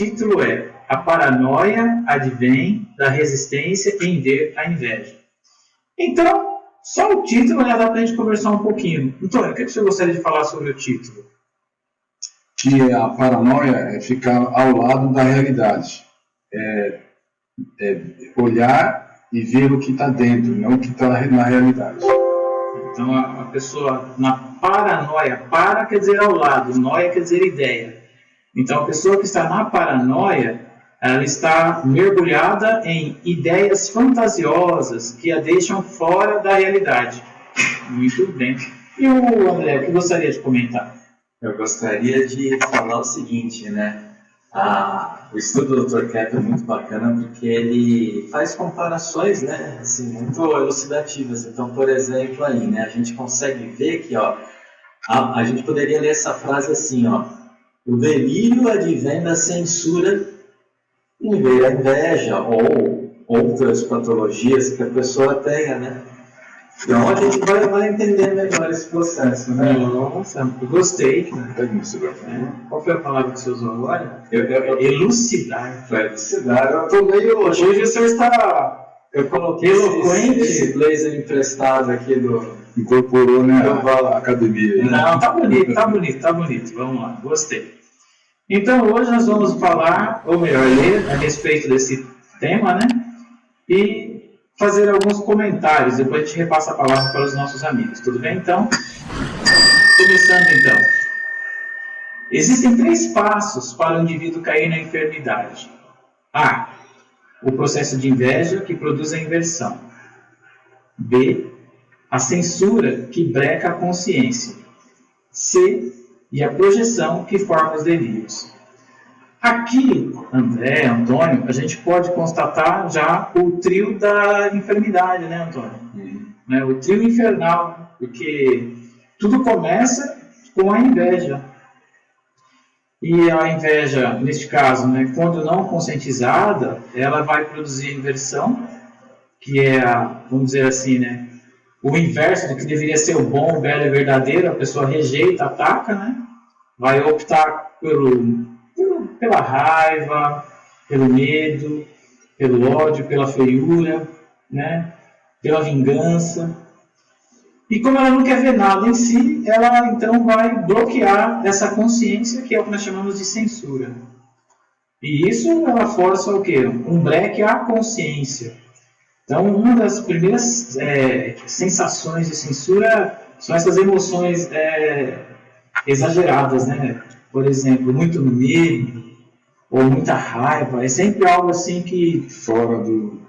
título é A Paranoia Advém da Resistência em Ver a Inveja. Então, só o título já dá para a gente conversar um pouquinho. Antônio, o que você gostaria de falar sobre o título? Que a paranoia é ficar ao lado da realidade. É olhar e ver o que está dentro, não o que está na realidade. Então, a pessoa na paranoia, para quer dizer ao lado, noia quer dizer ideia. Então, a pessoa que está na paranoia, ela está mergulhada em ideias fantasiosas que a deixam fora da realidade. Muito bem. E o André, o que gostaria de comentar? Eu gostaria de falar o seguinte, né? O estudo do Dr. Kepp é muito bacana porque ele faz comparações, né? Assim, muito elucidativas. Então, por exemplo, aí, né? A gente consegue ver que, ó, a gente poderia ler essa frase assim, ó: o delírio advém da censura em ver a inveja ou outras patologias que a pessoa tenha, né? Então a gente vai entender melhor esse processo, né? Nossa, eu gostei. Qual foi a palavra que você usou agora? Elucidar. Elucidar. Eu tô meio... Hoje você está... Eu coloquei eloquente. Esse blazer emprestado aqui Incorporou, né, a academia. Não, tá bonito. Vamos lá, gostei. Então hoje nós vamos falar, ou melhor, ler a respeito desse tema, né? E fazer alguns comentários, depois a gente repassa a palavra para os nossos amigos, tudo bem? Então, começando então. Existem 3 passos para o indivíduo cair na enfermidade. A. O processo de inveja que produz a inversão. B. A censura que breca a consciência. C. E a projeção que forma os delírios. Aqui, André, Antônio, a gente pode constatar já o trio da enfermidade, né, Antônio? Né, o trio infernal, porque tudo começa com a inveja. E a inveja, neste caso, né, quando não conscientizada, ela vai produzir inversão, que é, vamos dizer assim, né, o inverso do que deveria ser o bom, o belo e verdadeiro. A pessoa rejeita, ataca, né? Vai optar pela raiva, pelo medo, pelo ódio, pela feiura, né? Pela vingança. E como ela não quer ver nada em si, ela então vai bloquear essa consciência, que é o que nós chamamos de censura. E isso ela força o quê? Um breque à consciência. Então, uma das primeiras sensações de censura são essas emoções exageradas, né? Por exemplo, muito medo ou muita raiva. É sempre algo assim que fora do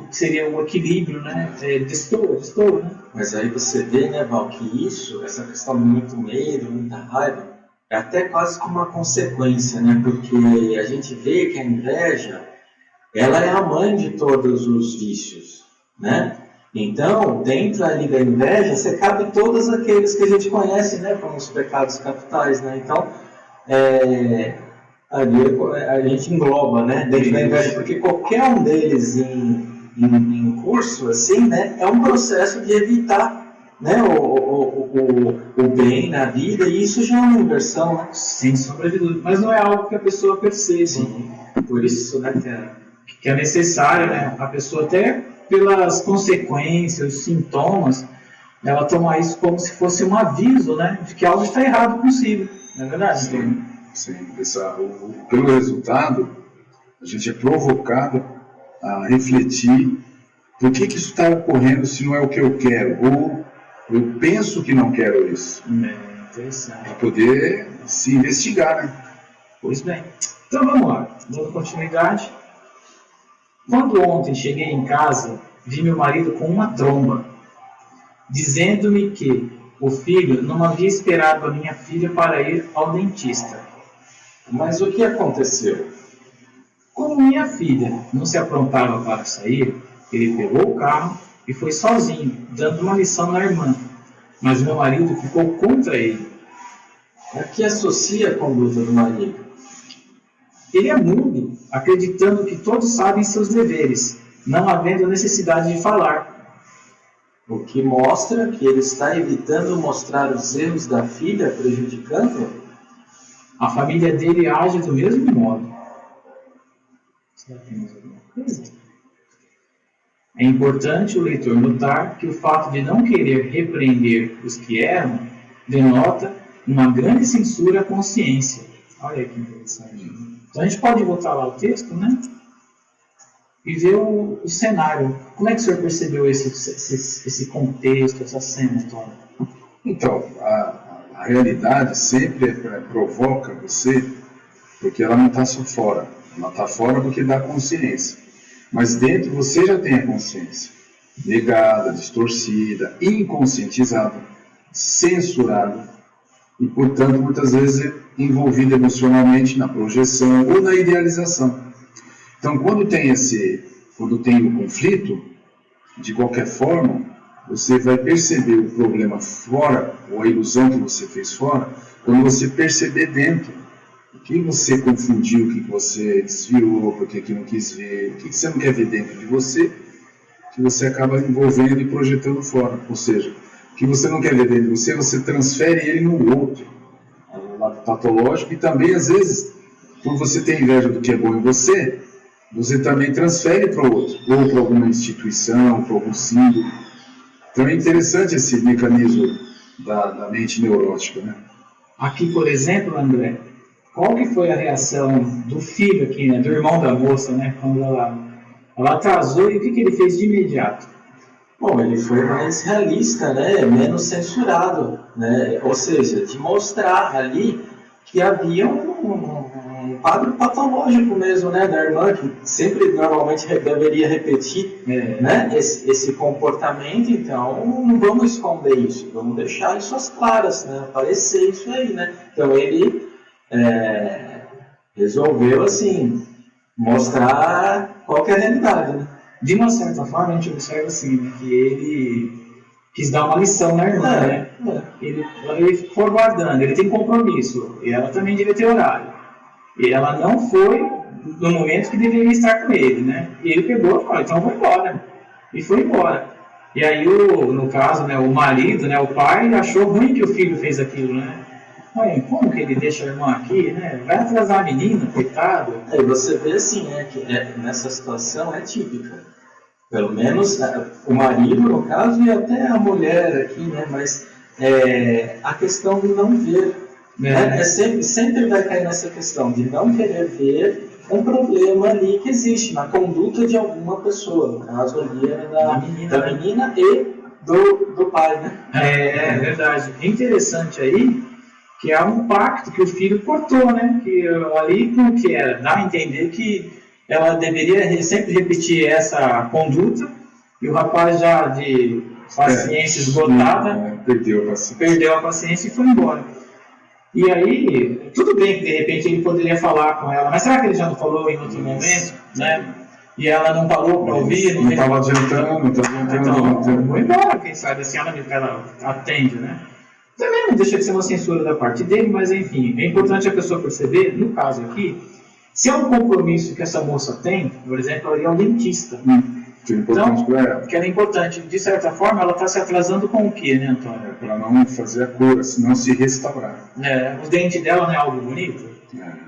que seria o equilíbrio, né? Destoa, né? Mas aí você vê, né, Val, que essa questão de muito medo, muita raiva, é até quase que uma consequência, né? Porque a gente vê que a inveja, ela é a mãe de todos os vícios, né? Então, dentro ali da inveja, você cabe todos aqueles que a gente conhece, né, como os pecados capitais, né? Então, ali a gente engloba, né, dentro da inveja, porque qualquer um deles em curso, assim, né, é um processo de evitar, né, o bem na vida, e isso já é uma inversão, né? Sem sombra de dúvida. Mas não é algo que a pessoa percebe. Sim. Por isso, né, que é necessário, né, a pessoa até pelas consequências, os sintomas, ela toma isso como se fosse um aviso, né, de que algo está errado consigo, não é verdade? Sim. Pelo resultado, a gente é provocado a refletir por que isso está ocorrendo se não é o que eu quero, ou eu penso que não quero isso. Interessante. Para poder se investigar, né? Pois bem. Então vamos lá, dando continuidade. Quando ontem cheguei em casa, vi meu marido com uma tromba, dizendo-me que o filho não havia esperado a minha filha para ir ao dentista. Mas o que aconteceu? Como minha filha não se aprontava para sair, ele pegou o carro e foi sozinho, dando uma lição na irmã. Mas meu marido ficou contra ele. A que associa a conduta do marido? Ele é mudo, acreditando que todos sabem seus deveres, não havendo necessidade de falar. O que mostra que ele está evitando mostrar os erros da filha, prejudicando-a? A família dele age do mesmo modo. Será que temos alguma coisa? É importante o leitor notar que o fato de não querer repreender os que erram denota uma grande censura à consciência. Olha que interessante. Então a gente pode voltar lá ao texto, né? E ver o cenário. Como é que o senhor percebeu esse contexto, essa cena, Antônio? Então, a realidade sempre provoca você, porque ela não está só fora. Ela está fora porque dá consciência. Mas dentro você já tem a consciência. Negada, distorcida, inconscientizada, censurada. E, portanto, muitas vezes envolvida emocionalmente na projeção ou na idealização. Então, quando tem o conflito, de qualquer forma, você vai perceber o problema fora, ou a ilusão que você fez fora, quando você perceber dentro o que você confundiu, o que você desviou, porque que não quis ver, o que você não quer ver dentro de você, que você acaba envolvendo e projetando fora. Ou seja, o que você não quer ver dentro de você, você transfere ele no outro, no lado patológico, e também, às vezes, por você ter inveja do que é bom em você, você também transfere para o outro, ou para alguma instituição, para algum símbolo. Então é interessante esse mecanismo da mente neurótica, né? Aqui, por exemplo, André, qual que foi a reação do filho aqui, né, do irmão da moça, né, quando ela atrasou, e o que ele fez de imediato? Bom, ele foi mais realista, né, menos censurado, né, ou seja, de mostrar ali que havia um quadro patológico mesmo, né, da irmã, que sempre normalmente deveria repetir, né, esse comportamento. Então não vamos esconder isso, vamos deixar isso às claras, né, aparecer isso aí, né. Então ele resolveu, assim, mostrar qual que é a realidade, né. De uma certa forma, a gente observa assim, né, que ele quis dar uma lição na irmã, né? Ele foi guardando, ele tem compromisso, e ela também devia ter horário. E ela não foi no momento que deveria estar com ele, né? E ele pegou e falou, então eu vou embora. E foi embora. E aí, no caso, né, o marido, né, o pai, achou ruim que o filho fez aquilo, né? Olha, como que ele deixa a irmã aqui, né? Vai atrasar a menina, coitado. Aí você vê assim, né, que nessa situação é típica. Pelo menos o marido, no caso, e até a mulher aqui, né? Mas a questão de não ver. Sempre vai cair nessa questão de não querer ver um problema ali que existe na conduta de alguma pessoa. No caso ali era da menina e do pai, né? É verdade. É interessante aí que há um pacto que o filho cortou, né? Que ali com o que era, dá a entender que ela deveria sempre repetir essa conduta, e o rapaz já de paciência esgotada perdeu a paciência e foi embora. E aí, tudo bem que de repente ele poderia falar com ela, mas será que ele já não falou em outro momento, né? E ela não parou para ouvir? Não estava adiantando, então, vou embora, quem sabe assim ela atende, né? Também não deixa de ser uma censura da parte dele, mas enfim, é importante a pessoa perceber, no caso aqui, se é um compromisso que essa moça tem, por exemplo, ela é um dentista. Que é importante para ela. Que ela é importante. De certa forma, ela está se atrasando com o quê, né, Antônio? Para não fazer a cura, senão se restaurar. Os dentes dela não é algo bonito?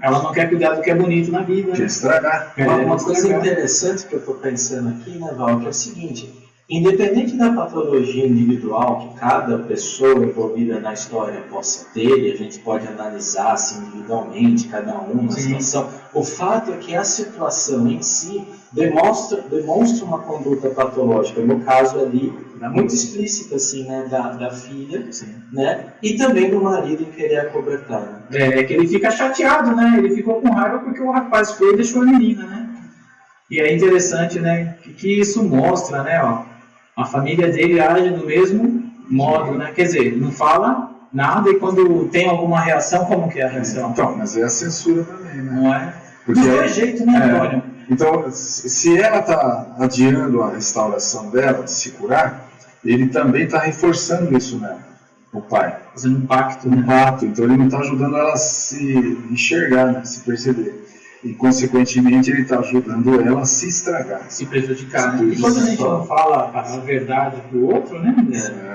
Ela não quer cuidar do que é bonito na vida. Quer estragar. Uma coisa interessante que eu estou pensando aqui, né, Val, que é o seguinte: independente da patologia individual que cada pessoa envolvida na história possa ter, e a gente pode analisar assim, individualmente, cada um na situação, o fato é que a situação em si demonstra uma conduta patológica, no caso ali, muito explícita assim, né, da filha, né, e também do marido em querer acobertar. Né? Que ele fica chateado, né? Ele ficou com raiva porque o rapaz foi e deixou a menina, né? E é interessante, né, que isso mostra, né, ó, a família dele age do mesmo modo, né? Quer dizer, não fala nada, e quando tem alguma reação, como que é a reação? Então, mas é a censura também, né? Não é? Porque dos dois jeitos, né, Antônio? Então, se ela está adiando a restauração dela, de se curar, ele também está reforçando isso nela, o pai. Fazendo um pacto, né? Um pacto, então ele não está ajudando ela a se enxergar, né? Se perceber. E, consequentemente, ele está ajudando ela a se estragar. Se prejudicar. Né? E quando a gente não fala a verdade para o outro, né?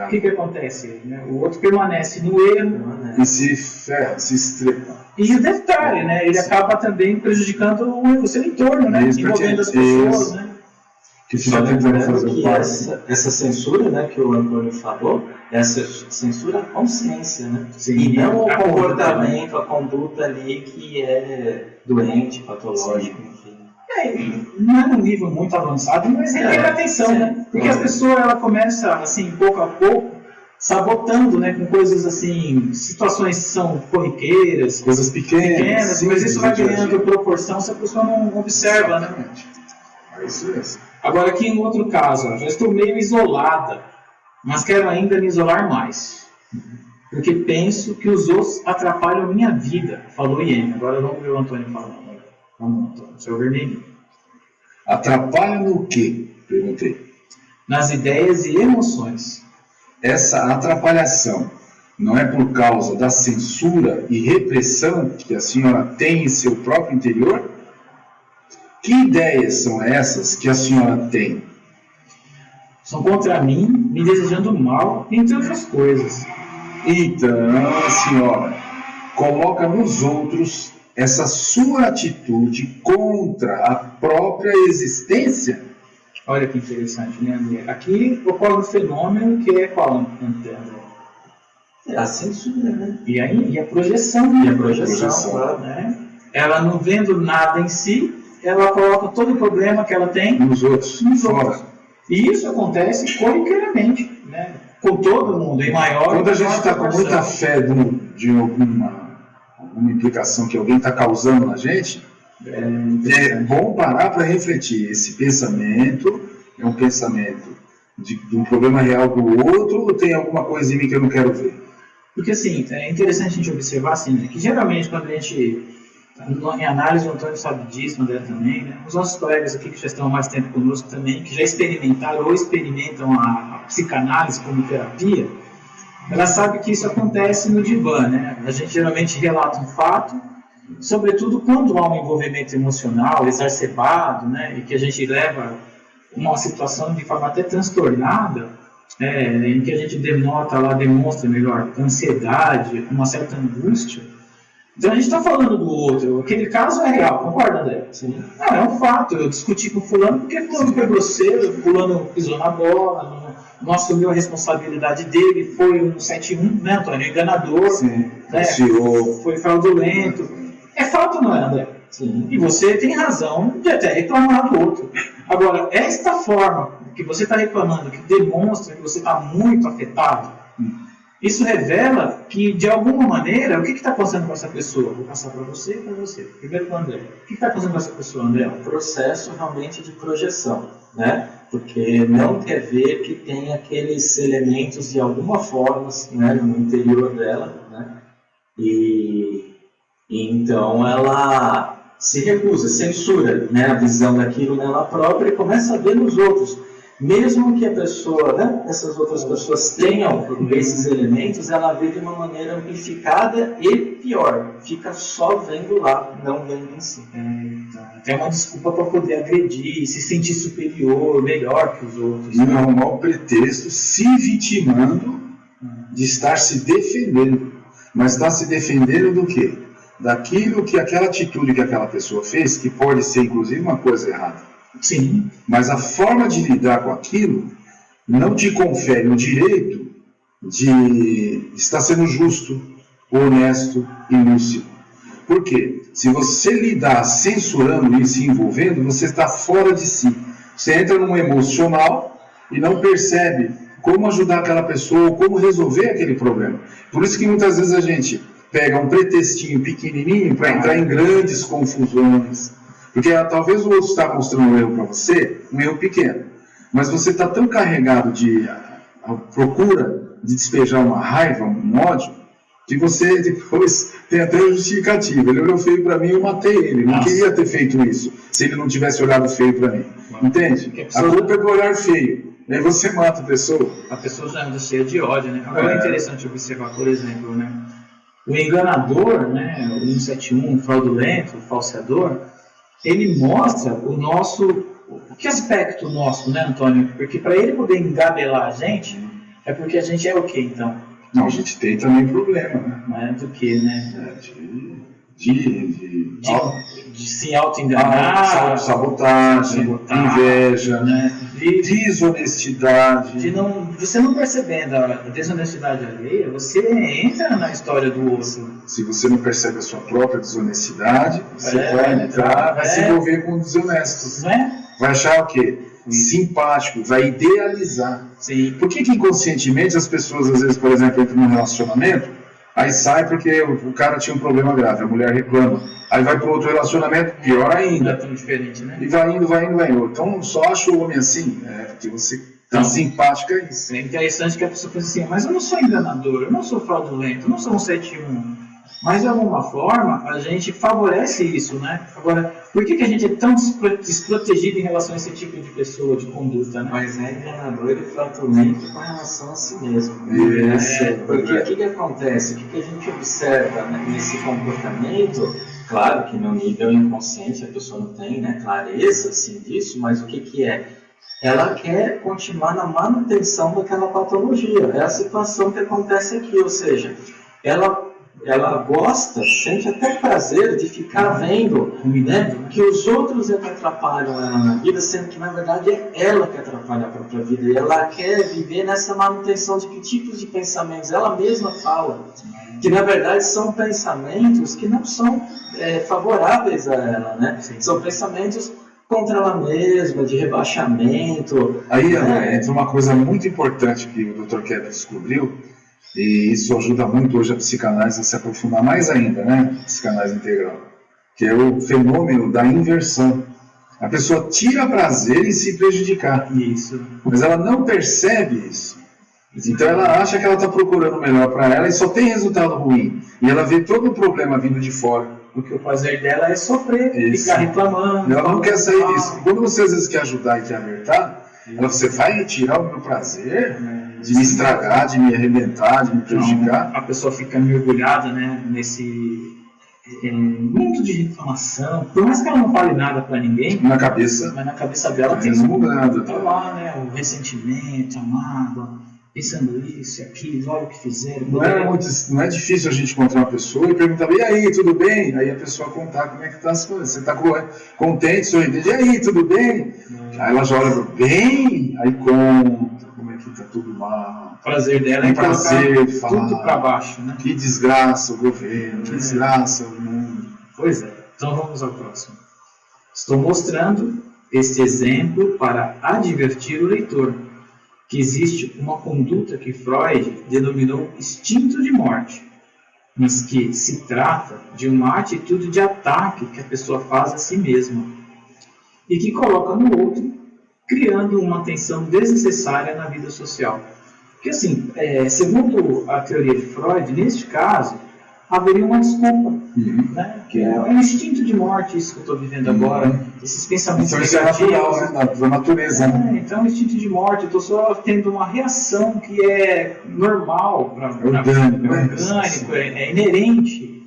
O que acontece? Né? O outro permanece no erro. E se ferra, se estrepa. E o detalhe, né? Ele acaba também prejudicando o seu entorno, né? Envolvendo as pessoas, né? Que está tentando fazer que essa censura, né, que o Antônio falou, essa censura à consciência, né? Sim, e não o a comportamento, a conduta ali que é doente, patológico, enfim. Não é num nível muito avançado, mas requer atenção, né? Porque a pessoa ela começa, assim, pouco a pouco, sabotando, né, com coisas assim, situações que são corriqueiras, coisas pequenas, sim, mas isso vai ganhando proporção se a pessoa não observa, né? É isso mesmo. Agora, aqui em outro caso, já estou meio isolada, mas quero ainda me isolar mais, porque penso que os outros atrapalham a minha vida, falou Iene. Agora vamos ver o Antônio falando. Vamos, Antônio, seu vermelhinho. Atrapalha no quê? Perguntei. Nas ideias e emoções. Essa atrapalhação não é por causa da censura e repressão que a senhora tem em seu próprio interior? Que ideias são essas que a senhora tem? São contra mim, me desejando mal, entre outras coisas. Então, a senhora coloca nos outros essa sua atitude contra a própria existência? Olha que interessante, né, André? Aqui ocorre um fenômeno que é qual, André? É a censura, né? E a projeção. E a projeção, claro, né? Ela não vendo nada em si, ela coloca todo o problema que ela tem nos outros, fora. E isso acontece corriqueiramente, né? Com todo mundo, em maior. Quando a gente está com muita fé de alguma implicação que alguém está causando na gente, é bom parar para refletir. Esse pensamento é um pensamento de um problema real do outro ou tem alguma coisa em mim que eu não quero ver? Porque assim, é interessante a gente observar assim, né, que geralmente quando a gente, em análise, o Antônio sabe disso, o André também, né, os nossos colegas aqui que já estão há mais tempo conosco também, que já experimentaram ou experimentam a psicanálise como terapia, ela sabe que isso acontece no divã, né? A gente geralmente relata um fato, sobretudo quando há um envolvimento emocional exacerbado, né, e que a gente leva uma situação de forma até transtornada, em que a gente demonstra melhor, ansiedade, uma certa angústia. Então a gente está falando do outro, aquele caso é real, concorda, André? Sim. Não, é um fato, eu discuti com fulano porque fulano foi grosseiro, fulano pisou na bola, não assumiu a responsabilidade dele, foi um 7-1, né, Antônio? Enganador, sim, né? Foi fraudulento. É fato, não é, André? Sim. E você tem razão de até reclamar do outro. Agora, esta forma que você está reclamando, que demonstra que você está muito afetado, isso revela que, de alguma maneira, o que está acontecendo com essa pessoa? Vou passar para você e para você. Primeiro para o André. O que está acontecendo com essa pessoa, André? É um processo realmente de projeção, né? Porque não quer ver que tem aqueles elementos de alguma forma, né, no interior dela, né? E então ela se recusa, censura, né, a visão daquilo nela própria e começa a ver nos outros. Mesmo que a pessoa, né, essas outras pessoas tenham esses elementos, ela vê de uma maneira amplificada e pior, fica só vendo lá, não vendo em si. Tem uma desculpa para poder agredir, se sentir superior, melhor que os outros. E arrumar o pretexto, se vitimando de estar se defendendo. Mas está se defendendo do quê? Daquilo que aquela atitude que aquela pessoa fez, que pode ser inclusive uma coisa errada. Sim. Mas a forma de lidar com aquilo não te confere o direito de estar sendo justo, honesto e lúcido. Por quê? Se você lidar censurando e se envolvendo, você está fora de si. Você entra num emocional e não percebe como ajudar aquela pessoa ou como resolver aquele problema. Por isso que muitas vezes a gente pega um pretextinho pequenininho para entrar em grandes confusões. Porque talvez o outro está mostrando um erro para você, um erro pequeno. Mas você está tão carregado de a procura de despejar uma raiva, um ódio, que você depois tem até justificativa. Ele olhou feio para mim e eu matei ele. Não queria ter feito isso, se ele não tivesse olhado feio para mim. Entende? A culpa é do olhar feio. Aí você mata a pessoa. A pessoa já anda cheia de ódio, né? Agora é interessante observar, por exemplo, né? O enganador, né? O 171, o fraudulento, o falseador, ele mostra que aspecto nosso, né, Antônio? Porque para ele poder engabelar a gente, é porque a gente é o quê, então? Não, a gente tem também problema, né? Não é do que, né? De se auto-enganar, sabotagem, inveja, né? Desonestidade. Você não percebendo a desonestidade alheia, você entra na história do outro. Se você não percebe a sua própria desonestidade, você vai entrar, vai se envolver com desonestos. Não é? Vai achar o quê? Simpático, vai idealizar. Sim. Por que inconscientemente as pessoas, às vezes, por exemplo, entram num relacionamento, aí sai porque o cara tinha um problema grave, a mulher reclama, aí vai para outro relacionamento, pior Não é ainda. tão diferente, né? E vai indo. Então só acha o homem assim, porque você tá simpática a isso. É interessante que a pessoa pensa assim, mas eu não sou enganador, eu não sou fraudulento, eu não sou um 71. Mas de alguma forma a gente favorece isso, né? Agora, por que a gente é tão desprotegido em relação a esse tipo de pessoa, de conduta, né? Mas é enganador e fraudulento com relação a si mesmo. Porque o que acontece? O que a gente observa, né, nesse comportamento? Claro que no nível inconsciente a pessoa não tem, né, clareza assim, disso, mas o que é? Ela quer continuar na manutenção daquela patologia. É a situação que acontece aqui, ou seja, ela gosta, sente até prazer de ficar vendo, né, que os outros é que atrapalham ela na vida, sendo que na verdade é ela que atrapalha a própria vida. E ela quer viver nessa manutenção de que tipos de pensamentos ela mesma fala, que na verdade são pensamentos que não são favoráveis a ela, né? São pensamentos contra ela mesma, de rebaixamento. Aí entra uma coisa muito importante que o Dr. Kepp descobriu, e isso ajuda muito hoje a psicanálise a se aprofundar mais ainda, né? Psicanálise integral, que é o fenômeno da inversão. A pessoa tira prazer em se prejudicar, Isso. mas ela não percebe isso. Então ela acha que ela está procurando o melhor para ela e só tem resultado ruim. E ela vê todo o problema vindo de fora. Porque o prazer dela é sofrer, ficar reclamando. Ela não quer sair disso. Quando você às vezes quer ajudar e quer alertar, você vai tirar o meu prazer de me estragar, de me arrebentar, de me prejudicar. Então, a pessoa fica mergulhada, né, nesse muito de reclamação. Por mais que ela não fale nada para ninguém, Na cabeça. mas na cabeça dela tem tá lá, né, o ressentimento, a mágoa, pensando isso e aquilo, olha o que fizeram. Não é difícil a gente encontrar uma pessoa e perguntar, e aí, tudo bem? Aí a pessoa contar como é que tá as coisas. Você está contente, sorridente, e aí, tudo bem? Aí ela já olha, bem? Aí conta como é que tá tudo mal. O prazer dela é prazer de falar, tudo para baixo, né? Que desgraça o governo, que desgraça o mundo. Pois é, então vamos ao próximo. Estou mostrando este exemplo para advertir o leitor que existe uma conduta que Freud denominou instinto de morte, mas que se trata de uma atitude de ataque que a pessoa faz a si mesma e que coloca no outro, criando uma tensão desnecessária na vida social. Porque, assim, segundo a teoria de Freud, neste caso, haveria uma desculpa, né? Que é um instinto de morte, isso que eu estou vivendo agora, esses pensamentos então, isso é natural, né? Da natureza. Então, instinto de morte, eu estou só tendo uma reação que é normal, orgânico, é inerente.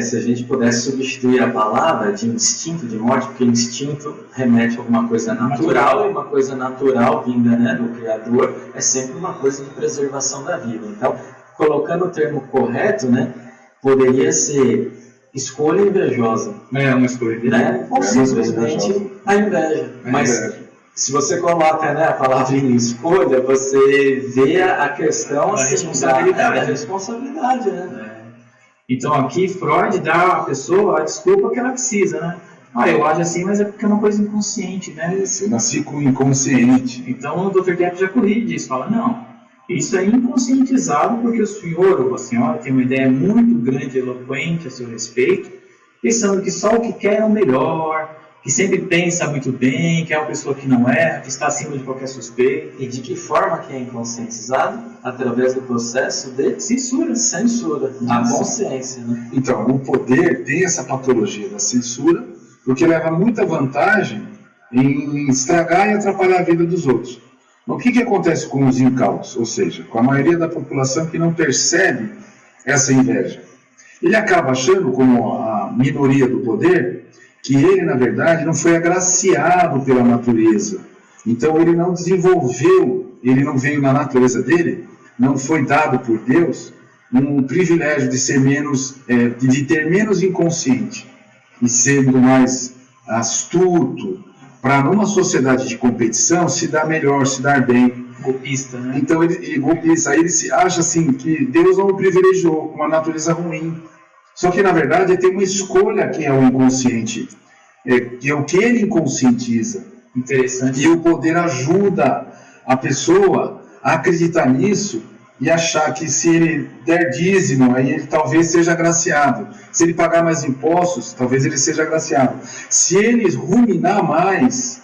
Se a gente pudesse substituir a palavra de instinto de morte, porque instinto remete a alguma coisa natural, e uma coisa natural vinda, né, do Criador é sempre uma coisa de preservação da vida. Então, colocando o termo correto, né, poderia ser escolha invejosa. É uma escolha invejosa. Né? Ou simplesmente a inveja. Mas se você coloca, né, a palavra em escolha, você vê a questão da responsabilidade. Da responsabilidade, né? Então aqui Freud dá à pessoa a desculpa que ela precisa, né? Eu acho assim, mas é porque é uma coisa inconsciente, né? Eu nasci com o inconsciente. Então o Dr. Kepp já corrige isso, fala, não, isso é inconscientizado porque o senhor ou a senhora tem uma ideia muito grande e eloquente a seu respeito, pensando que só o que quer é o melhor, que sempre pensa muito bem, que é uma pessoa que não erra, que está acima de qualquer suspeita. E de que forma que é inconscientizado? Através do processo de censura, a consciência. Né? Então, o poder tem essa patologia da censura, porque leva muita vantagem em estragar e atrapalhar a vida dos outros. O que acontece com os incautos? Ou seja, com a maioria da população que não percebe essa inveja. Ele acaba achando, como a minoria do poder, que ele, na verdade, não foi agraciado pela natureza. Então ele não desenvolveu, ele não veio na natureza dele, não foi dado por Deus um privilégio de ser menos, de ter menos inconsciente e sendo mais astuto, para numa sociedade de competição se dar melhor, se dar bem. Golpista, né? Então golpista, aí ele se acha assim que Deus não o privilegiou com uma natureza ruim. Só que na verdade ele tem uma escolha que é o inconsciente, que é o que ele inconscientiza. Interessante. E o poder ajuda a pessoa a acreditar nisso e achar que se ele der dízimo, aí ele talvez seja agraciado. Se ele pagar mais impostos, talvez ele seja agraciado. Se ele ruminar mais,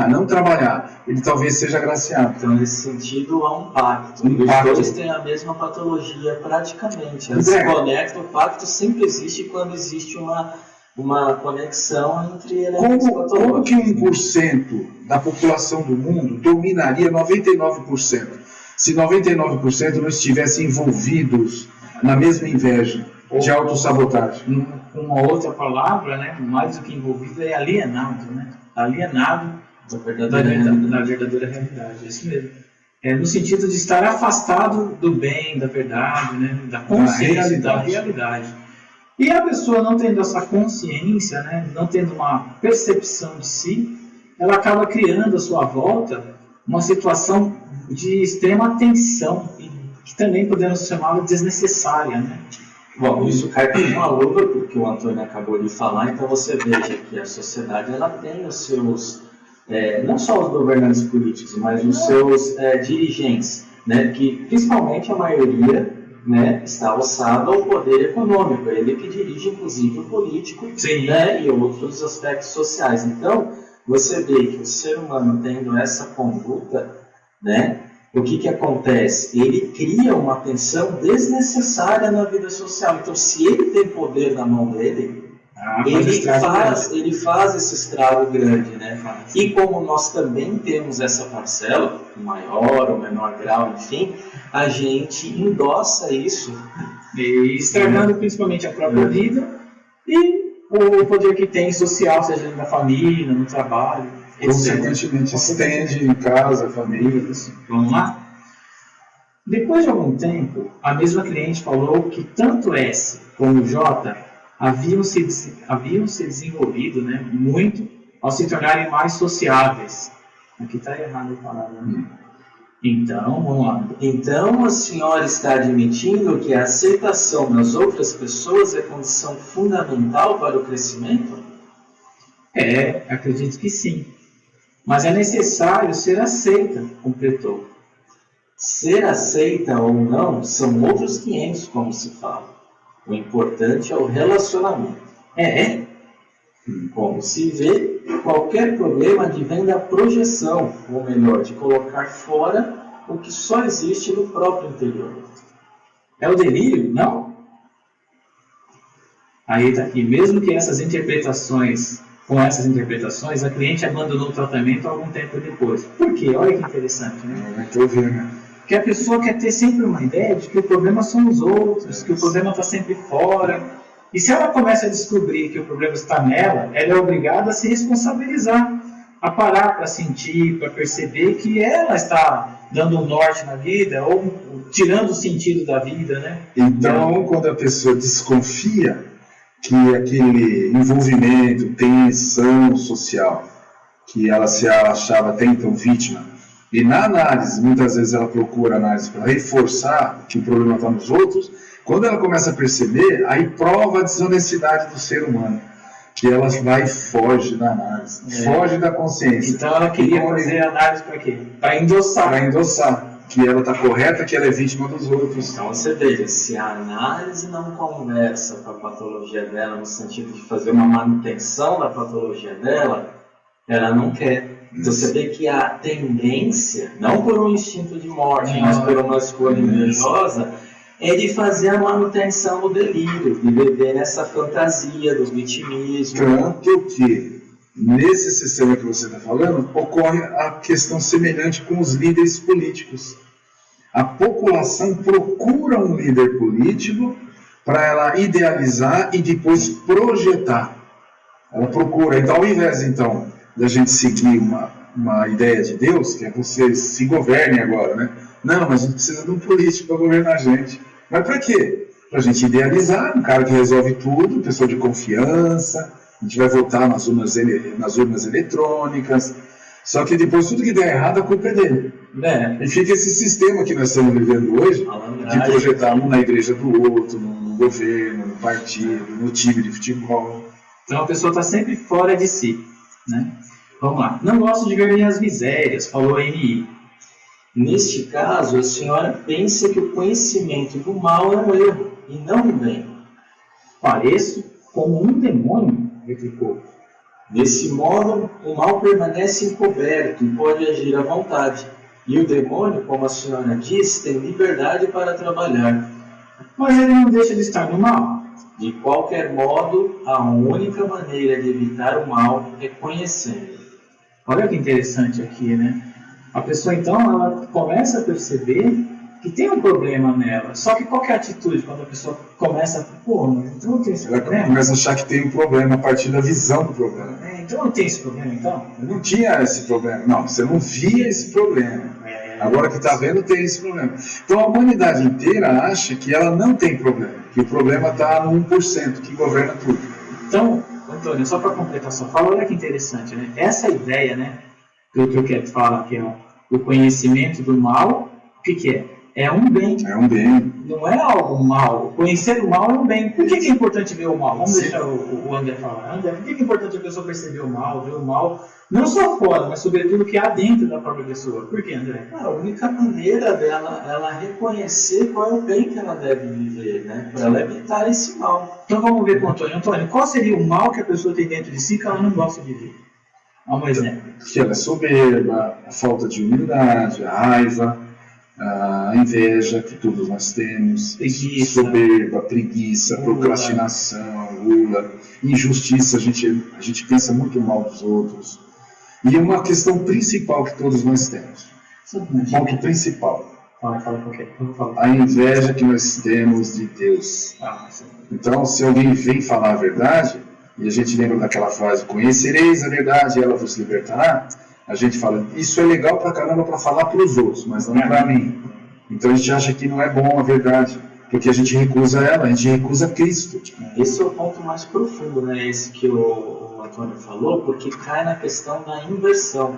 não trabalhar, ele talvez seja agraciado. Então, nesse sentido, há um pacto. Os dois têm a mesma patologia praticamente. Eles se conectam, o pacto sempre existe quando existe uma conexão entre elementos patológicos. Como que 1% da população do mundo dominaria 99%? Se 99% não estivessem envolvidos na mesma inveja de autossabotagem. Uma outra palavra, né, mais do que envolvido, é alienado, né? Alienado da verdadeira realidade, é isso mesmo. No sentido de estar afastado do bem, da verdade, né, da consciência, da realidade. E a pessoa não tendo essa consciência, né, não tendo uma percepção de si, ela acaba criando à sua volta uma situação de extrema tensão, que também podemos chamá-la desnecessária, né? Bom, isso cai por uma luva, porque o Antônio acabou de falar, então você veja que a sociedade ela tem os seus, não só os governantes políticos, mas os seus dirigentes, né, que principalmente a maioria, né, está alçado ao poder econômico, ele que dirige inclusive o político, né, e outros aspectos sociais. Então, você vê que o ser humano tendo essa conduta, né, o que acontece? Ele cria uma tensão desnecessária na vida social. Então, se ele tem poder na mão dele, ele faz esse estrago grande, né? E como nós também temos essa parcela, maior ou menor grau, enfim, a gente endossa isso. E estragando principalmente a própria vida e o poder que tem social, seja na família, no trabalho. Consequentemente, estende em casa, família. Vamos lá? Depois de algum tempo, a mesma cliente falou que tanto S como J haviam se desenvolvido, né, muito ao se tornarem mais sociáveis. Aqui está errado a palavra. Então, vamos lá. Então, a senhora está admitindo que a aceitação das outras pessoas é condição fundamental para o crescimento? Acredito que sim. Mas é necessário ser aceita, completou. Ser aceita ou não são outros 500, como se fala. O importante é o relacionamento. Como se vê, qualquer problema advém da projeção, ou melhor, de colocar fora o que só existe no próprio interior. É o delírio? Não? Aí está aqui. Mesmo que com essas interpretações, a cliente abandonou o tratamento algum tempo depois. Por quê? Olha que interessante, né? Estou vendo. Porque a pessoa quer ter sempre uma ideia de que o problema são os outros, que o problema está sempre fora. E se ela começa a descobrir que o problema está nela, ela é obrigada a se responsabilizar, a parar para sentir, para perceber que ela está dando um norte na vida ou tirando o sentido da vida, né? Então, quando a pessoa desconfia que aquele envolvimento, tensão social, que ela se achava até então vítima, e na análise, muitas vezes ela procura análise para reforçar que o problema está nos outros, quando ela começa a perceber, aí prova a desonestidade do ser humano, que ela vai e foge da análise, foge da consciência. Então ela queria fazer análise para quê? Para endossar. Para endossar que ela está correta, que ela é vítima dos outros. Então você veja, se a análise não conversa com a patologia dela, no sentido de fazer uma manutenção da patologia dela, ela não quer. Então você vê que a tendência, não por um instinto de morte, mas por uma escolha invejosa, é de fazer a manutenção do delírio, de viver nessa fantasia do vitimismo. Tanto que, nesse sistema que você está falando, ocorre a questão semelhante com os líderes políticos. A população procura um líder político para ela idealizar e depois projetar. Ela procura. Então, ao invés, então, da gente seguir uma ideia de Deus, que é você se governe agora, né? Não, mas a gente precisa de um político para governar a gente. Mas para quê? Para a gente idealizar um cara que resolve tudo, pessoa de confiança, a gente vai votar nas urnas eletrônicas, só que depois tudo que der errado, a culpa é dele. E fica esse sistema que nós estamos vivendo hoje, de projetar um na igreja do outro, no governo, no partido, no time de futebol. Então a pessoa está sempre fora de si, né? Vamos lá. Não gosto de ver minhas misérias, falou a NI. Neste caso, a senhora pensa que o conhecimento do mal é um erro e não um bem. Pareço como um demônio, replicou. Desse modo, o mal permanece encoberto e pode agir à vontade. E o demônio, como a senhora disse, tem liberdade para trabalhar. Mas ele não deixa de estar no mal. De qualquer modo, a única maneira de evitar o mal é conhecendo. Olha que interessante aqui, né? A pessoa, então, ela começa a perceber que tem um problema nela. Só que qual que é a atitude quando a pessoa começa a... Pô, então não tem esse Ela problema? começa a achar que tem um problema a partir da visão do problema. Então não tem esse problema, então? Eu não tinha esse problema. Não, você não via esse problema. Agora que está vendo, tem esse problema. Então a humanidade inteira acha que ela não tem problema, que o problema está no 1% que governa tudo. Então, Antônio, só para completar sua fala, olha que interessante, né? Essa ideia, né, que eu quero falar, que é o conhecimento do mal, o que é? É um bem. É um bem. Não é algo mal. Conhecer o mal é um bem. Por que é importante ver o mal? Vamos deixar o André falar. André, por que é importante a pessoa perceber o mal, ver o mal, não só fora, mas sobretudo o que há dentro da própria pessoa? Por que, André? A única maneira dela ela reconhecer qual é o bem que ela deve viver, né? Para ela evitar esse mal. Então vamos ver com o Antônio. Antônio, qual seria o mal que a pessoa tem dentro de si que ela não gosta de ver? Dá um exemplo. Que ela é soberba, a falta de humildade, a raiva, a inveja, que todos nós temos, Preguiça. soberba, preguiça, procrastinação, gula, injustiça, a gente pensa muito mal dos outros. E uma questão principal que todos nós temos, um ponto principal, Fala qualquer. a inveja que nós temos de Deus. Então, se alguém vem falar a verdade, e a gente lembra daquela frase, conhecereis a verdade e ela vos libertará, a gente fala, isso é legal pra caramba para falar para os outros, mas não para mim. Então a gente acha que não é bom a verdade, porque a gente recusa ela, a gente recusa Cristo. Esse é o ponto mais profundo, né? Esse que o Antônio falou, porque cai na questão da inversão.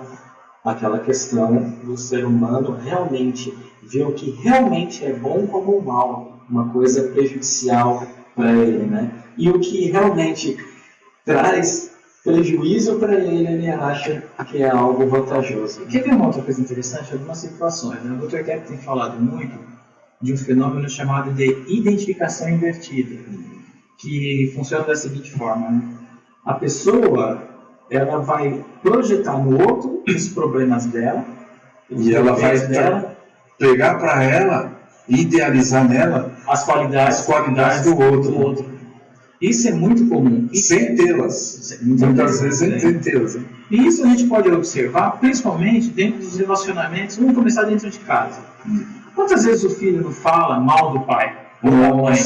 Aquela questão do ser humano realmente ver o que realmente é bom como o mal, uma coisa prejudicial para ele, né? E o que realmente traz prejuízo para ele acha que é algo vantajoso. Quer ver uma outra coisa interessante? Algumas situações, né? O Dr. Kepp tem falado muito de um fenômeno chamado de identificação invertida, que funciona da seguinte forma, né? A pessoa, ela vai projetar no outro os problemas dela, e ela vai pegar para ela, idealizar nela as qualidades do outro. Isso é muito comum. Sem tê-las. Muitas vezes sem tê-las. E isso a gente pode observar, principalmente dentro dos relacionamentos. Vamos começar dentro de casa. Quantas vezes o filho não fala mal do pai ou da mãe?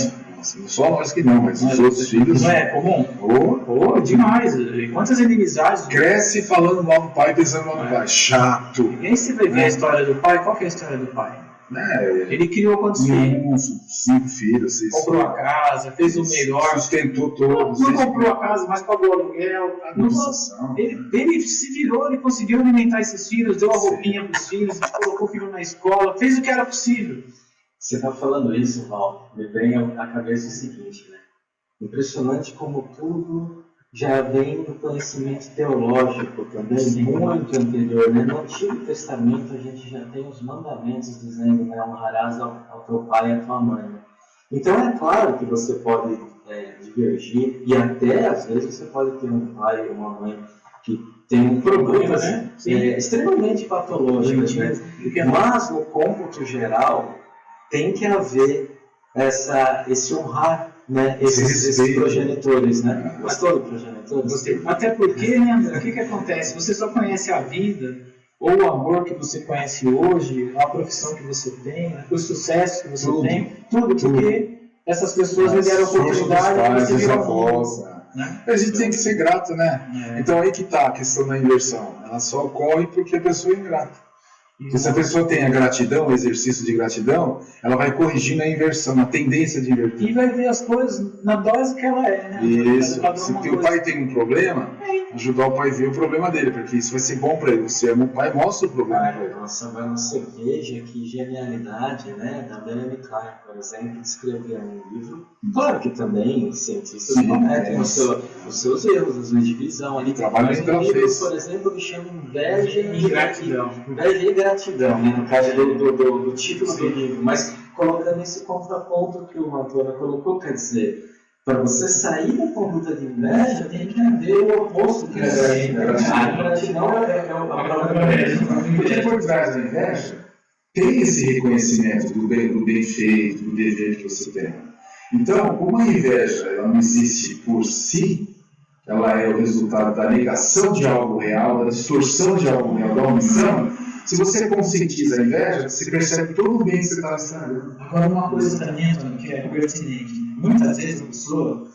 Não só nós que não, mas os outros filhos. Não é comum? Demais. Quantas inimizades. Cresce falando mal do pai, pensando mal do pai. Chato. E aí você vai ver a história do pai. Qual que é a história do pai? Ele criou quantos filhos? 5 filhos, 6 comprou a casa, fez o melhor. Sustentou todos. Não comprou a casa, mas pagou o aluguel. Ele se virou, ele conseguiu alimentar esses filhos, deu a roupinha para os filhos, colocou o filho na escola, fez o que era possível. Você está falando isso, Val, me vem à cabeça o seguinte, né? Impressionante como tudo já vem do conhecimento teológico também, muito anterior, né? No Antigo Testamento a gente já tem os mandamentos dizendo, né, honrarás ao teu pai e à tua mãe. Então é claro que você pode divergir, e até às vezes você pode ter um pai ou uma mãe que tem um problema, né? Extremamente patológico, né? Mas no cômputo geral tem que haver esse honrar, né, esses progenitores, né? Gostou do progenitor? Gostei. Até porque, né, André, o que acontece? Você só conhece a vida, ou o amor que você conhece hoje, a profissão que você tem, o sucesso que você tem, tudo porque essas pessoas lhe deram oportunidade de você virar né? A gente tem que ser grato, né? Então aí que está a questão da inversão. Ela só ocorre porque a pessoa é ingrata. Porque se a pessoa tem a gratidão, o exercício de gratidão, ela vai corrigindo a inversão, a tendência de inverter. E vai ver as coisas na dose que ela é, né? Isso. Se o pai tem um problema, ajudar o pai a ver o problema dele, porque isso vai ser bom para ele. Você ama o pai, mostra o problema para ele. Nossa, mas você veja que genialidade, né, da Melanie Klein, por exemplo, de escrever um livro. Claro que também cientistas cometem os seus erros, as vezes de visão ali. Trabalho mas um livro, por exemplo, que chama Inveja e Gratidão. Inveja e Gratidão, né, no caso do título do livro, mas colocando esse contraponto que o Antônio colocou, quer dizer, para você sair da conduta de inveja, tem que haver o oposto de gratidão. A gratidão é a própria inveja. Porque por trás da inveja, tem esse reconhecimento do bem feito, do dever que você tem. Então, como a inveja ela não existe por si, ela é o resultado da negação de algo real, da distorção de algo real, da omissão. Se você conscientiza a inveja, você percebe todo o bem que você está estragando. Agora, uma coisa também, Antônio, que é pertinente. Muitas vezes a pessoa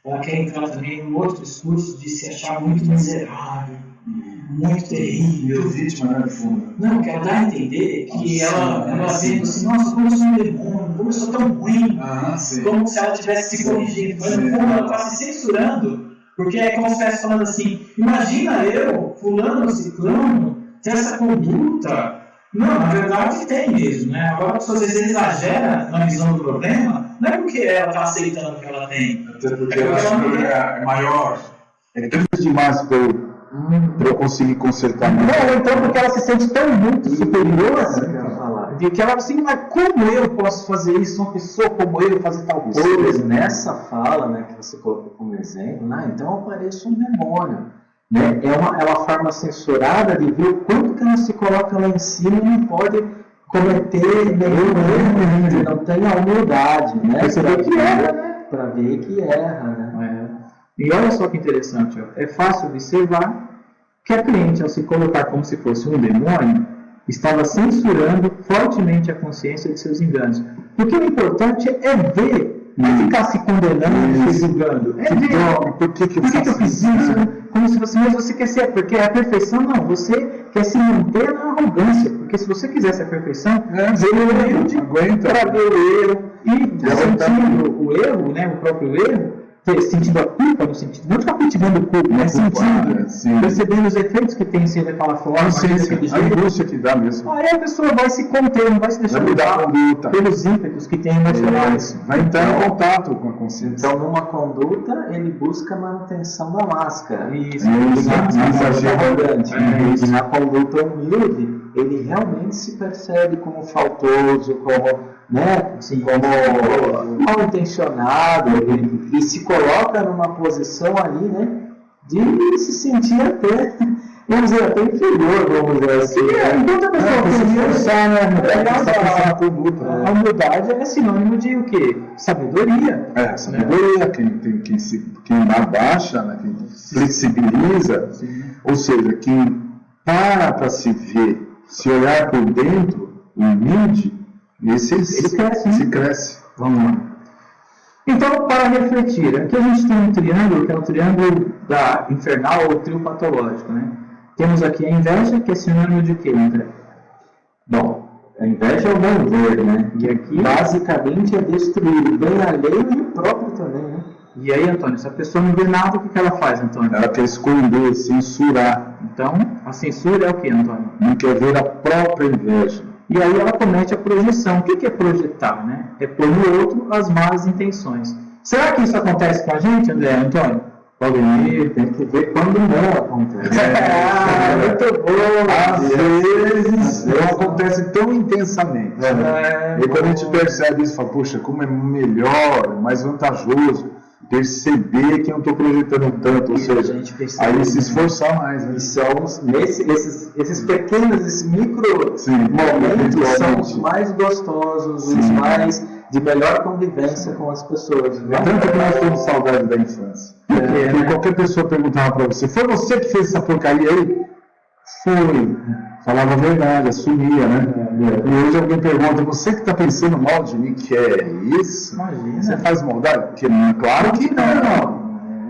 ela quer entrar também em outro discurso de se achar muito miserável, muito terrível. Muito vítima, né, no fundo. Não, quer dar a entender que ela vendo assim, nossa, como eu sou um demônio, como eu sou tão ruim, como se ela estivesse se corrigindo. Mas no fundo ela está se censurando, porque é como se estivesse falando assim, imagina eu, fulano, ciclano, ter essa conduta. Não, na verdade tem mesmo, né? Agora a pessoa às vezes exagera na visão do problema, não é porque ela está aceitando o que ela tem. Até porque ela acha que é maior. É grande demais para eu conseguir consertar. Não, então porque ela se sente tão muito superior, de que ela assim, mas como eu posso fazer isso, uma pessoa como eu fazer tal coisa? Nessa fala, né, que você colocou como exemplo, então eu pareço um demônio. Né? É uma forma censurada de ver o quanto que ela se coloca lá em cima e não pode cometer nenhum erro, não tem a humildade, né? Perceber que erra, né? Para ver que erra, né? E olha só que interessante, ó. É fácil observar que a cliente, ao se colocar como se fosse um demônio, estava censurando fortemente a consciência de seus enganos. Porque o importante é ver, não é ficar se condenando e se julgando. É ver, por que eu fiz isso? Como se você, mas você quer ser, porque a perfeição não, você quer se manter na arrogância, porque se você quisesse a perfeição, para ver o erro e sentindo o erro, né, o próprio erro, sentindo a culpa, no sentido, não ficar cultivando culpa, mas sentindo, percebendo os efeitos que tem sido daquela forma, a angústia que dá mesmo. Aí a pessoa vai se conter, não vai se deixar mudar pelos ímpetos que tem emocionais. Vai entrar em contato com a consciência. Então, numa conduta, ele busca a manutenção da máscara. Isso, e na conduta humilde, ele realmente se percebe como faltoso, como mal intencionado, e se coloca numa posição ali, né, de se sentir até, vamos dizer, até inferior, vamos dizer assim. Enquanto a pessoa quer esforçar, né, a humildade é sinônimo de o quê? Sabedoria. Sabedoria, quem abaixa, né, quem flexibiliza, ou seja, quem para se ver, se olhar por dentro, humilde, ele cresce. Vamos lá. Então, para refletir, aqui a gente tem um triângulo, que é o triângulo da infernal ou trio patológico, né? Temos aqui a inveja, que é sinônimo de quê, André? Bom, a inveja é o bem ver, né? E aqui, basicamente, é destruir o bem alheio e o próprio também, né? E aí, Antônio, se a pessoa não vê nada, o que ela faz, Antônio? Ela quer esconder, censurar. Então, a censura é o que, Antônio? Não quer ver a própria inveja. E aí ela comete a projeção. O que é projetar, né? É pôr no outro as más intenções. Será que isso acontece com a gente, André, Antônio? Pode ir, tem que ver quando não acontece. Muito bom! Às vezes não acontece tão intensamente. E quando a gente percebe isso, fala, poxa, como é melhor, mais vantajoso perceber que eu não estou projetando tanto, ou seja, aí se esforçar mais. Né? E são esses pequenos, esses micro momentos são os mais gostosos, os mais de melhor convivência com as pessoas. É tanto que nós temos saudade da infância. Porque qualquer pessoa perguntava para você, foi você que fez essa porcaria aí? Foi. Falava a verdade, assumia, né? E hoje alguém pergunta, você que está pensando mal de mim, que é isso? Imagina. Você faz maldade? Porque, claro que não.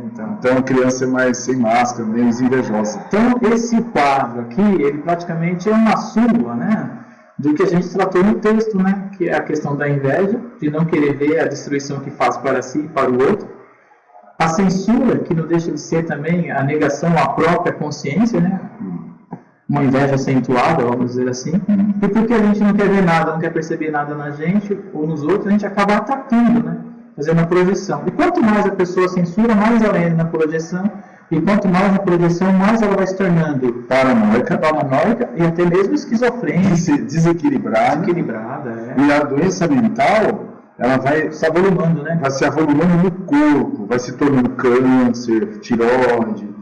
Então Então a criança é mais sem máscara, menos invejosa. Então, esse quadro aqui, ele praticamente é uma súmula, né, do que a gente tratou no texto, né, que é a questão da inveja, de não querer ver a destruição que faz para si e para o outro. A censura, que não deixa de ser também a negação à própria consciência, né, uma inveja acentuada, vamos dizer assim. E porque a gente não quer ver nada, não quer perceber nada na gente ou nos outros, a gente acaba atacando, né, fazendo a projeção. E quanto mais a pessoa censura, mais ela entra na projeção. E quanto mais a projeção, mais ela vai se tornando paranoica e até mesmo esquizofrênica. Desequilibrada. E a doença mental, ela vai se avolumando, né? Vai se avolumando no corpo, vai se tornando câncer, tireoide,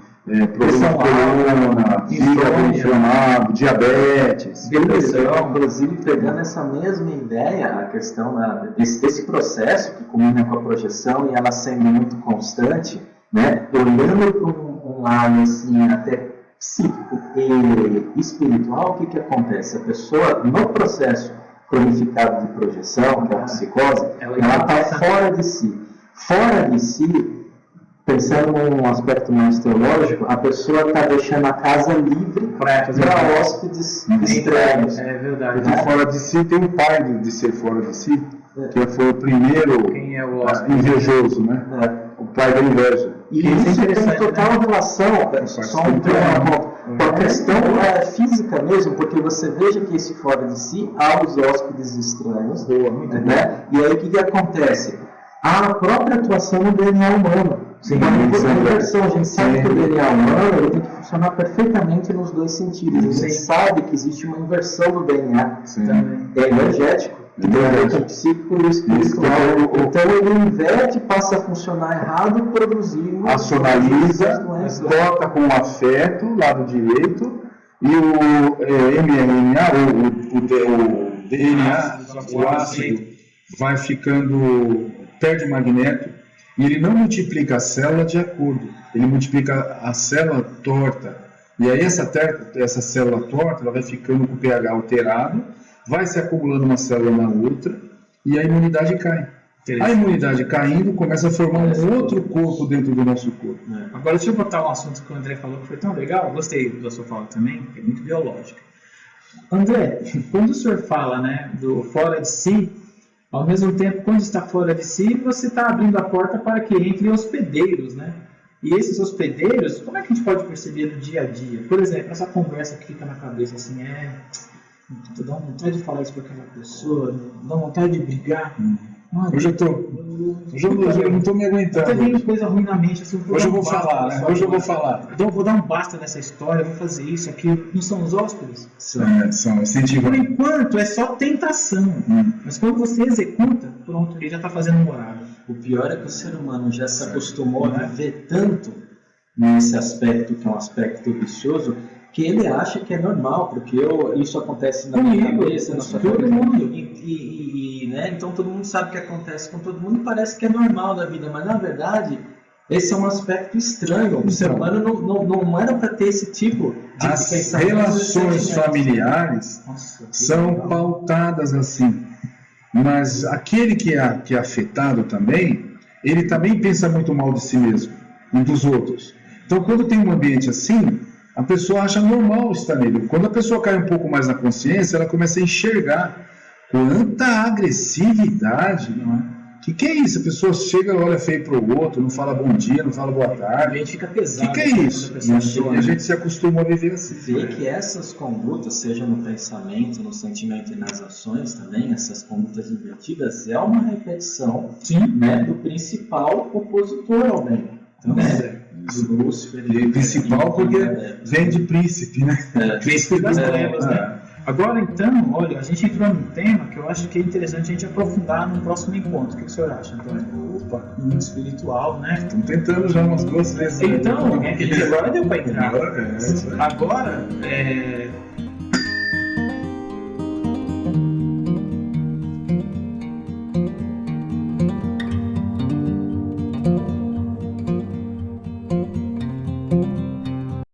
problema coluna, fígado inflamado, diabetes, depressão. Inclusive, pegando essa mesma ideia, a questão desse processo que combina com a projeção e ela sendo muito constante, né? Olhando para um lado assim, até psíquico e espiritual, o que acontece? A pessoa, no processo cronificado de projeção, que é a psicose, ela está fora de si. Fora de si, pensando num aspecto mais teológico, a pessoa está deixando a casa livre para hóspedes estranhos. É verdade. Porque fora de si tem o pai de ser fora de si, que foi o primeiro invejoso, né? O pai da inveja. E isso tem total relação, só com a questão física mesmo, porque você veja que esse fora de si há os hóspedes estranhos, né? E aí o que acontece? Há a própria atuação no DNA humano. Sim, a gente sabe que o DNA humano ele tem que funcionar perfeitamente nos dois sentidos. A gente sabe que existe uma inversão do DNA. É energético. O psíquico e o espiritual. Então ele inverte, passa a funcionar errado, produzindo. Acionaliza, toca com o afeto, lado direito, e o mRNA, o DNA, o ácido, vai ficando, perde magneto, e ele não multiplica a célula de acordo, ele multiplica a célula torta. E aí essa célula torta ela vai ficando com o pH alterado, vai se acumulando uma célula na outra e a imunidade cai. A imunidade caindo começa a formar um outro corpo dentro do nosso corpo. Agora deixa eu botar um assunto que o André falou que foi tão legal, gostei da sua fala também, que é muito biológica. André, quando o senhor fala, né, do fora de si, ao mesmo tempo, quando está fora de si, você está abrindo a porta para que entrem hospedeiros, né? E esses hospedeiros, como é que a gente pode perceber no dia a dia? Por exemplo, essa conversa que fica na cabeça assim, dá vontade de falar isso para aquela pessoa, dá vontade de brigar. Hoje eu não estou me aguentando. Até vem coisa ruim na mente. Assim, hoje eu vou falar, né? Hoje eu vou falar. Então eu vou dar um basta nessa história, vou fazer isso, aquilo. Não são os hóspedes? São incentivantes. Por enquanto é só tentação. Mas quando você executa, pronto, ele já está fazendo morada. O pior é que o ser humano já se acostumou a viver tanto nesse aspecto, que é um aspecto vicioso, que ele acha que é normal, porque isso acontece na minha cabeça, na sua todo mundo. Né? Então todo mundo sabe o que acontece com todo mundo e parece que é normal da vida, mas na verdade esse é um aspecto estranho. O ser humano não era para ter esse tipo de pensamento. As relações familiares são pautadas assim, mas aquele que é afetado também, ele também pensa muito mal de si mesmo e dos outros. Então quando tem um ambiente assim, a pessoa acha normal estar nele. Quando a pessoa cai um pouco mais na consciência, ela começa a enxergar quanta agressividade, não é? Que é isso? A pessoa chega, olha feio para o outro, não fala bom dia, não fala boa tarde. A gente fica pesado. Que é isso? E a gente se acostuma a viver assim. Vê que essas condutas, seja no pensamento, no sentimento e nas ações também, essas condutas invertidas, é uma repetição, né, do principal opositor ao bem. Então, do Lúcifer. E principal porque vem de príncipe, né? Príncipe das trevas, né? Agora, então, olha, a gente entrou num tema que eu acho que é interessante a gente aprofundar no próximo encontro. O que o senhor acha, Antônio? Opa, mundo espiritual, né? Estamos tentando já umas 2 vezes. Então, agora deu para entrar. Agora,